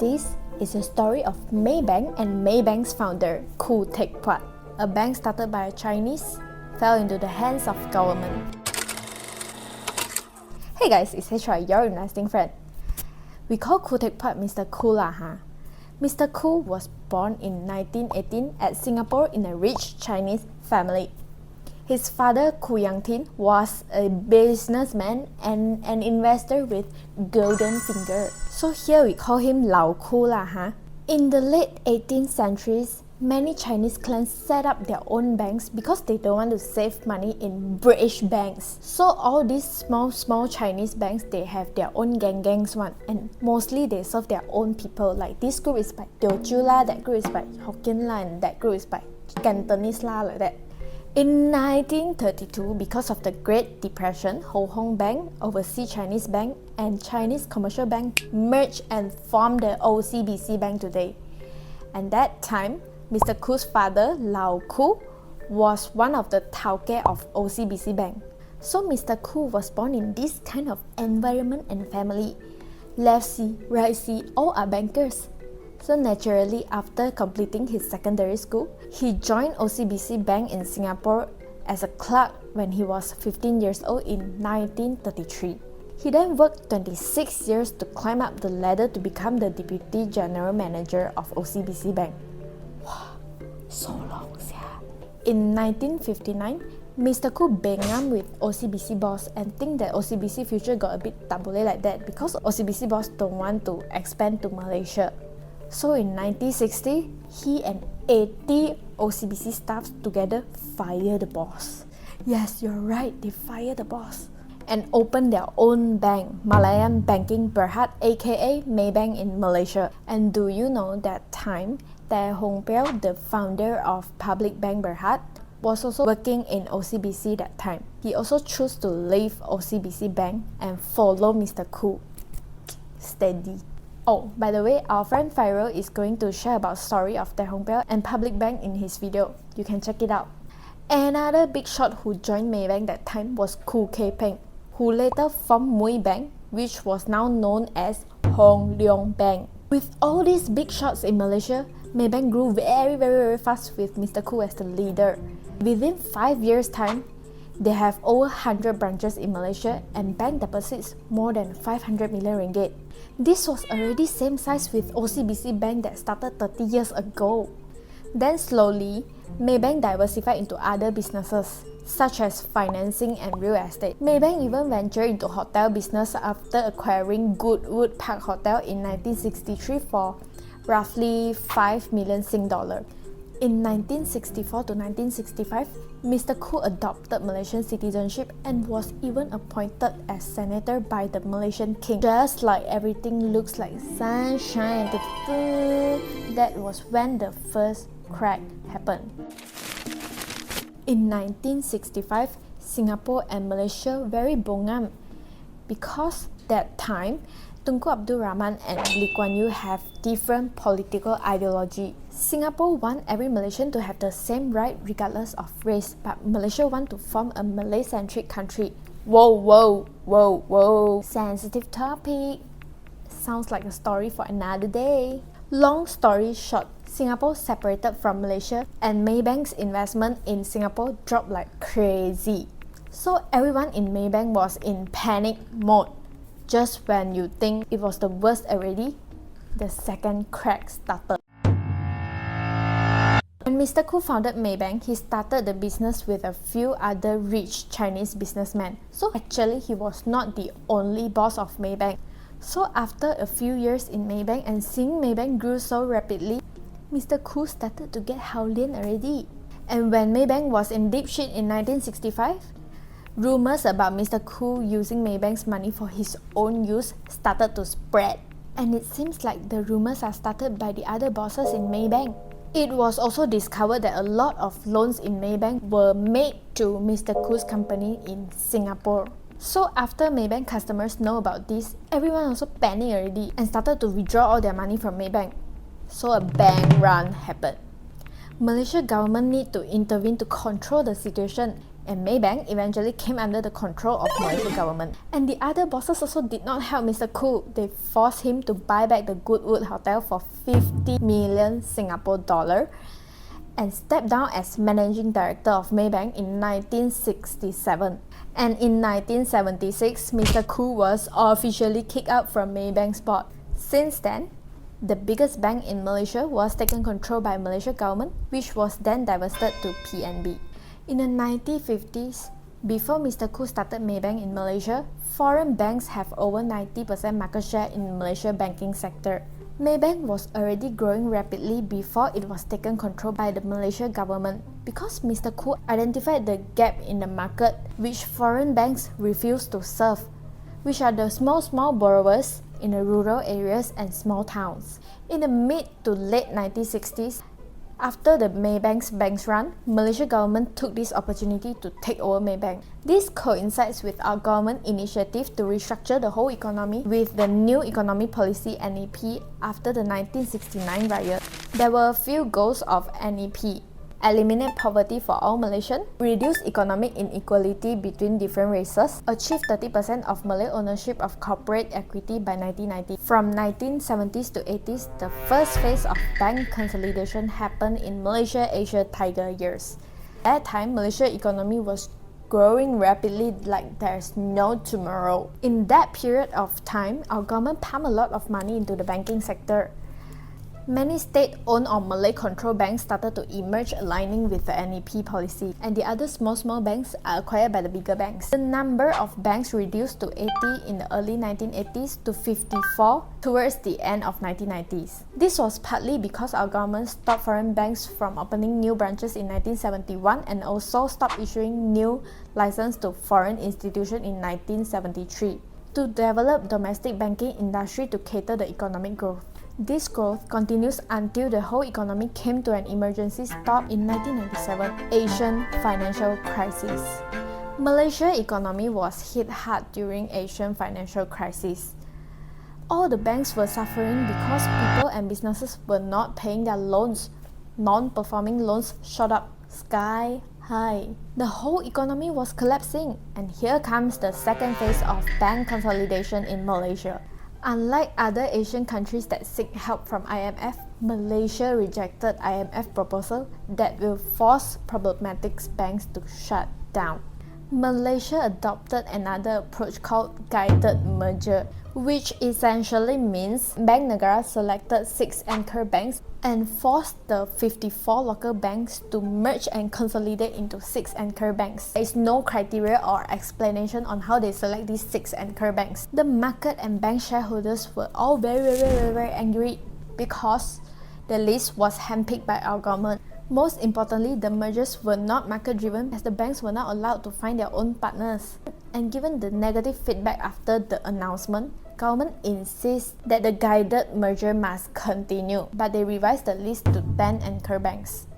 This is a story of Maybank and Maybank's founder, Khoo Teck Puat. A bank started by a Chinese fell into the hands of government. Hey guys, it's HR, your investing friend. We call Khoo Teck Puat Mr. Khoo lah, huh? Mr. Khoo was born in 1918 at Singapore in a rich Chinese family. His father, Khoo Yang was a businessman and an investor with golden finger. So here we call him Lao Khoo lah, huh? In the late 18th centuries, many Chinese clans set up their own banks because they don't want to save money in British banks. So all these small Chinese banks, they have their own gangs one, and mostly they serve their own people. Like this group is by Teochew lah, that group is by Hokkien lah, and that group is by Cantonese lah, like that. In 1932, because of the Great Depression, Ho Hong Bank, Overseas Chinese Bank, and Chinese Commercial Bank merged and formed the OCBC Bank today. And that time, Mr. Khoo's father, Lao Khoo, was one of the tauke of OCBC Bank. So Mr. Khoo was born in this kind of environment and family. Left C, right C, all are bankers. So naturally, after completing his secondary school, he joined OCBC Bank in Singapore as a clerk when he was 15 years old in 1933. He then worked 26 years to climb up the ladder to become the Deputy General Manager of OCBC Bank. Wow, so long, yeah. In 1959, Mr. Khoo bangam with OCBC boss and think that OCBC future got a bit tabule like that because OCBC boss don't want to expand to Malaysia. So in 1960, he and 80 OCBC staffs together fired the boss. Yes, you're right, they fired the boss. And opened their own bank, Malayan Banking Berhad, aka Maybank in Malaysia. And do you know that time, Tay Hong Piao, the founder of Public Bank Berhad, was also working in OCBC that time. He also chose to leave OCBC Bank and follow Mr. Khoo. Steady. Oh, by the way, our friend Phileo is going to share about story of Tay Hong Piao and Public Bank in his video. You can check it out. Another big shot who joined Maybank that time was Khoo Kay Peng, who later formed Maybank, which was now known as Hong Leong Bank. With all these big shots in Malaysia, Maybank grew very fast with Mr. Khoo as the leader. Within 5 years' time, they have over 100 branches in Malaysia and bank deposits more than 500 million ringgit. This was already same size with OCBC Bank that started 30 years ago. Then slowly, Maybank diversified into other businesses, such as financing and real estate. Maybank even ventured into hotel business after acquiring Goodwood Park Hotel in 1963 for roughly 5 million Sing dollar. In 1964 to 1965, Mr. Khoo adopted Malaysian citizenship and was even appointed as senator by the Malaysian king. Just like everything looks like sunshine, that was when the first crack happened. In 1965, Singapore and Malaysia very bongam because that time Tunku Abdul Rahman and Lee Kuan Yew have different political ideology. Singapore want every Malaysian to have the same right regardless of race, but Malaysia want to form a Malay-centric country. Whoa, sensitive topic. Sounds like a story for another day. Long story short, Singapore separated from Malaysia and Maybank's investment in Singapore dropped like crazy. So everyone in Maybank was in panic mode. Just when you think it was the worst already, the second crack started. When Mr. Khoo founded Maybank, he started the business with a few other rich Chinese businessmen. So actually, he was not the only boss of Maybank. So after a few years in Maybank and seeing Maybank grew so rapidly, Mr. Khoo started to get Howlian already. And when Maybank was in deep shit in 1965, rumors about Mr. Khoo using Maybank's money for his own use started to spread. And it seems like the rumors are started by the other bosses in Maybank. It was also discovered that a lot of loans in Maybank were made to Mr. Khoo's company in Singapore. So after Maybank customers know about this, everyone also panicked already and started to withdraw all their money from Maybank. So a bank run happened. Malaysia government need to intervene to control the situation. and Maybank eventually came under the control of Malaysian government. And the other bosses also did not help Mr. Khoo. They forced him to buy back the Goodwood Hotel for 50 million Singapore dollar and stepped down as managing director of Maybank in 1967. And in 1976, Mr. Khoo was officially kicked out from Maybank's board. Since then, the biggest bank in Malaysia was taken control by Malaysia government, which was then divested to PNB. In the 1950s, before Mr. Khoo started Maybank in Malaysia, foreign banks have over 90% market share in the Malaysia banking sector. Maybank was already growing rapidly before it was taken control by the Malaysia government because Mr. Khoo identified the gap in the market which foreign banks refused to serve, which are the small borrowers in the rural areas and small towns. In the mid to late 1960s, after the Maybank's banks run, Malaysia government took this opportunity to take over Maybank. This coincides with our government initiative to restructure the whole economy with the new economic policy NEP after the 1969 riot. There were a few goals of NEP. Eliminate poverty for all Malaysians, reduce economic inequality between different races, achieve 30% of Malay ownership of corporate equity by 1990. From 1970s to 80s, the first phase of bank consolidation happened in Malaysia-Asia Tiger years. At that time, Malaysia economy was growing rapidly like there's no tomorrow. In that period of time, our government pumped a lot of money into the banking sector. Many state-owned or Malay-controlled banks started to emerge aligning with the NEP policy, and the other small banks are acquired by the bigger banks. The number of banks reduced to 80 in the early 1980s to 54 towards the end of 1990s. This was partly because our government stopped foreign banks from opening new branches in 1971 and also stopped issuing new licenses to foreign institutions in 1973 to develop domestic banking industry to cater the economic growth. This growth continues until the whole economy came to an emergency stop in 1997, Asian financial crisis. Malaysia economy was hit hard during Asian financial crisis. All the banks were suffering because people and businesses were not paying their loans. Non-performing loans shot up sky high. The whole economy was collapsing, and here comes the second phase of bank consolidation in Malaysia. Unlike other Asian countries that seek help from IMF, Malaysia rejected IMF proposal that will force problematic banks to shut down. Malaysia adopted another approach called guided merger, which essentially means Bank Negara selected 6 anchor banks and forced the 54 local banks to merge and consolidate into 6 anchor banks. There is no criteria or explanation on how they select these 6 anchor banks. The market and bank shareholders were all very angry because the list was handpicked by our government. Most importantly, the mergers were not market-driven as the banks were not allowed to find their own partners. And given the negative feedback after the announcement, government insists that the guided merger must continue, but they revised the list to 10 anchor banks.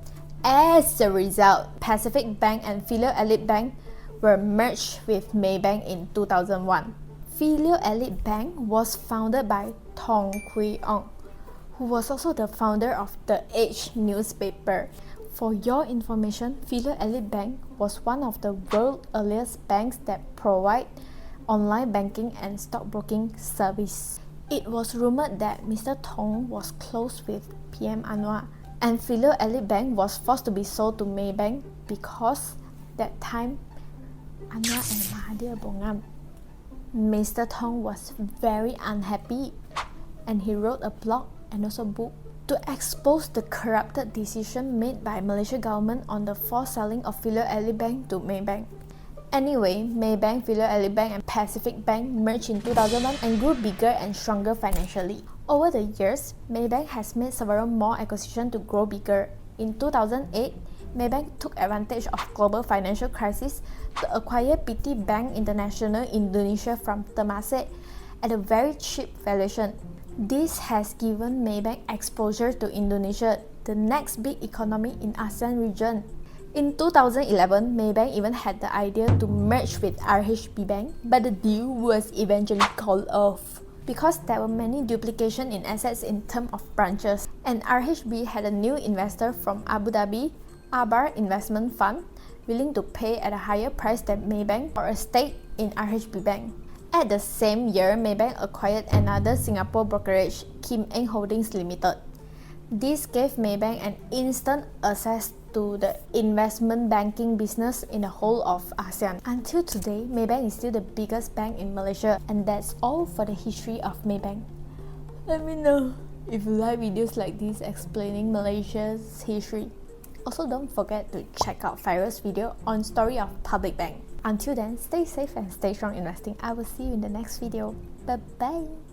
As a result, Pacific Bank and Phileo Elite Bank were merged with Maybank in 2001. Phileo Elite Bank was founded by Tong Kui Ong, who was also the founder of the Age newspaper. For your information, Phileo Elite Bank was one of the world's earliest banks that provide online banking and stockbroking service. It was rumored that Mr. Tong was close with PM Anwar, and Phileo Elite Bank was forced to be sold to Maybank because that time Anwar and Mahathir bongam. Mr. Tong was very unhappy, and he wrote a blog and also book to expose the corrupted decision made by Malaysia government on the forced selling of Phileo Elite Bank to Maybank. Anyway, Maybank, Phileo Elite Bank and Pacific Bank merged in 2001 and grew bigger and stronger financially. Over the years, Maybank has made several more acquisitions to grow bigger. In 2008, Maybank took advantage of global financial crisis to acquire PT Bank International Indonesia from Temasek at a very cheap valuation. This has given Maybank exposure to Indonesia, the next big economy in ASEAN region. In 2011, Maybank even had the idea to merge with RHB Bank, but the deal was eventually called off because there were many duplication in assets in terms of branches, and RHB had a new investor from Abu Dhabi, Abar Investment Fund, willing to pay at a higher price than Maybank for a stake in RHB Bank. At the same year, Maybank acquired another Singapore brokerage, Kim Eng Holdings Limited. This gave Maybank an instant access to the investment banking business in the whole of ASEAN. Until today, Maybank is still the biggest bank in Malaysia, and that's all for the history of Maybank. Let me know if you like videos like this explaining Malaysia's history. Also, don't forget to check out Phileo's video on Story of Public Bank. Until then, stay safe and stay strong investing. I will see you in the next video. Bye bye.